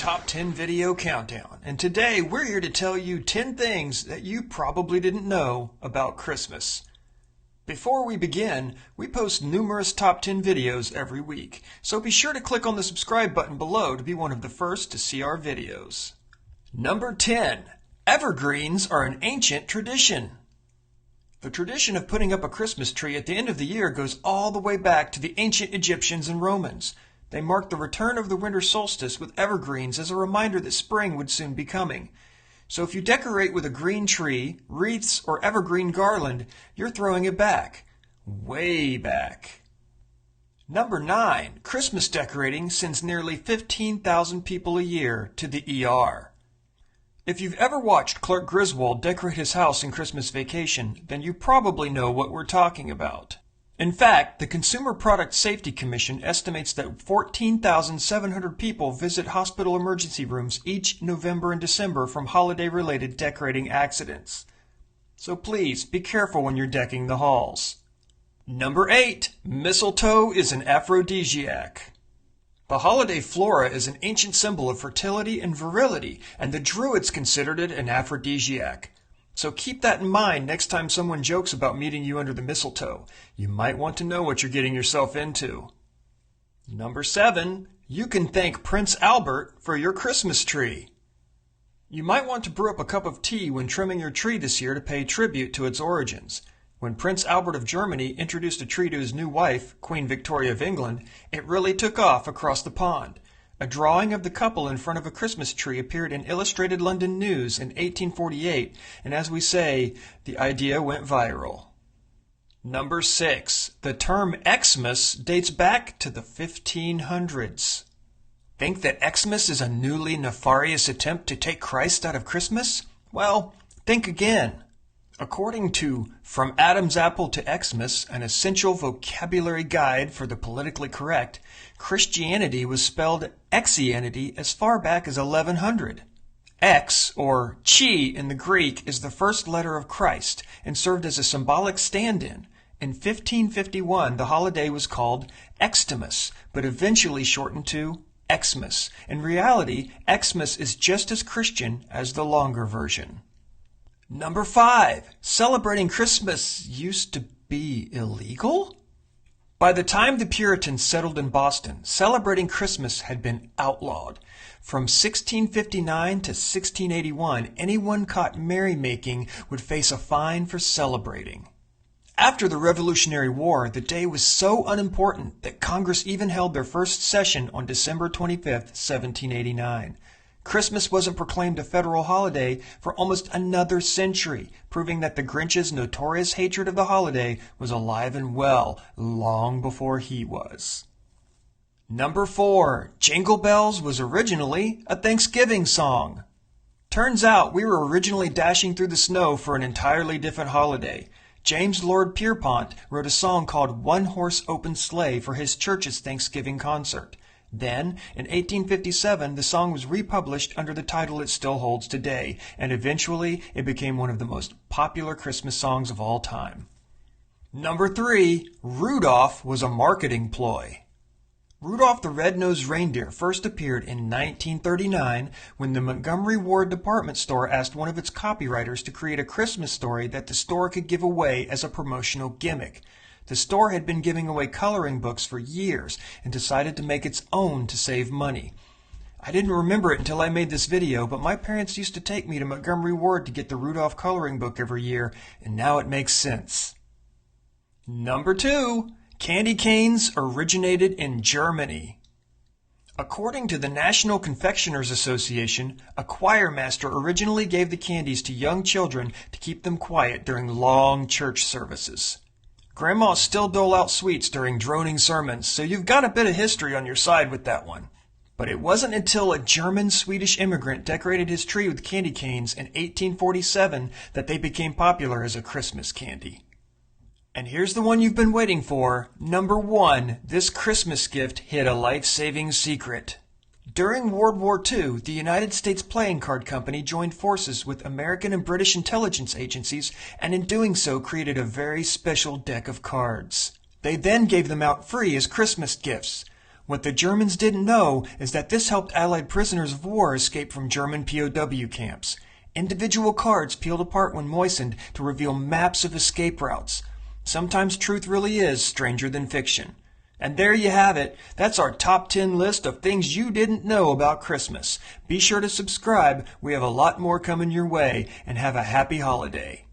Top 10 Video Countdown, and today we're here to tell you 10 things that you probably didn't know about Christmas. Before we begin, we post numerous Top 10 videos every week, so be sure to click on the subscribe button below to be one of the first to see our videos. Number 10. Evergreens are an ancient tradition. The tradition of putting up a Christmas tree at the end of the year goes all the way back to the ancient Egyptians and Romans. They marked the return of the winter solstice with evergreens as a reminder that spring would soon be coming. So if you decorate with a green tree, wreaths, or evergreen garland, you're throwing it back. Way back. Number 9. Christmas decorating sends nearly 15,000 people a year to the ER. If you've ever watched Clark Griswold decorate his house in Christmas Vacation, then you probably know what we're talking about. In fact, the Consumer Product Safety Commission estimates that 14,700 people visit hospital emergency rooms each November and December from holiday-related decorating accidents. So please, be careful when you're decking the halls. Number 8. Mistletoe is an aphrodisiac. The holiday flora is an ancient symbol of fertility and virility, and the Druids considered it an aphrodisiac. So keep that in mind next time someone jokes about meeting you under the mistletoe. You might want to know what you're getting yourself into. Number 7. You can thank Prince Albert for your Christmas tree. You might want to brew up a cup of tea when trimming your tree this year to pay tribute to its origins. When Prince Albert of Germany introduced a tree to his new wife, Queen Victoria of England, it really took off across the pond. A drawing of the couple in front of a Christmas tree appeared in Illustrated London News in 1848, and as we say, the idea went viral. Number 6. The term Xmas dates back to the 1500s. Think that Xmas is a newly nefarious attempt to take Christ out of Christmas? Well, think again. According to From Adam's Apple to Xmas, an essential vocabulary guide for the politically correct, Christianity was spelled Exianity as far back as 1100. X, or chi in the Greek, is the first letter of Christ and served as a symbolic stand-in. In 1551, the holiday was called Xmas, but eventually shortened to Xmas. In reality, Xmas is just as Christian as the longer version. Number 5. Celebrating Christmas used to be illegal? By the time the Puritans settled in Boston, celebrating Christmas had been outlawed. From 1659 to 1681, anyone caught merrymaking would face a fine for celebrating. After the Revolutionary War, the day was so unimportant that Congress even held their first session on December 25, 1789. Christmas wasn't proclaimed a federal holiday for almost another century, proving that the Grinch's notorious hatred of the holiday was alive and well long before he was. Number 4. Jingle Bells was originally a Thanksgiving song. Turns out we were originally dashing through the snow for an entirely different holiday. James Lord Pierpont wrote a song called One Horse Open Sleigh for his church's Thanksgiving concert. Then, in 1857, the song was republished under the title it still holds today, and eventually it became one of the most popular Christmas songs of all time. Number 3. Rudolph was a marketing ploy. Rudolph the Red-Nosed Reindeer first appeared in 1939 when the Montgomery Ward department store asked one of its copywriters to create a Christmas story that the store could give away as a promotional gimmick. The store had been giving away coloring books for years and decided to make its own to save money. I didn't remember it until I made this video, but my parents used to take me to Montgomery Ward to get the Rudolph coloring book every year, and now it makes sense. Number 2. Candy canes originated in Germany. According to the National Confectioners Association, a choir master originally gave the candies to young children to keep them quiet during long church services. Grandmas still dole out sweets during droning sermons, so you've got a bit of history on your side with that one. But it wasn't until a German-Swedish immigrant decorated his tree with candy canes in 1847 that they became popular as a Christmas candy. And here's the one you've been waiting for. Number 1. This Christmas gift hid a life-saving secret. During World War II, the United States Playing Card Company joined forces with American and British intelligence agencies, and in doing so created a very special deck of cards. They then gave them out free as Christmas gifts. What the Germans didn't know is that this helped Allied prisoners of war escape from German POW camps. Individual cards peeled apart when moistened to reveal maps of escape routes. Sometimes truth really is stranger than fiction. And there you have it. That's our top 10 list of things you didn't know about Christmas. Be sure to subscribe. We have a lot more coming your way, and have a happy holiday.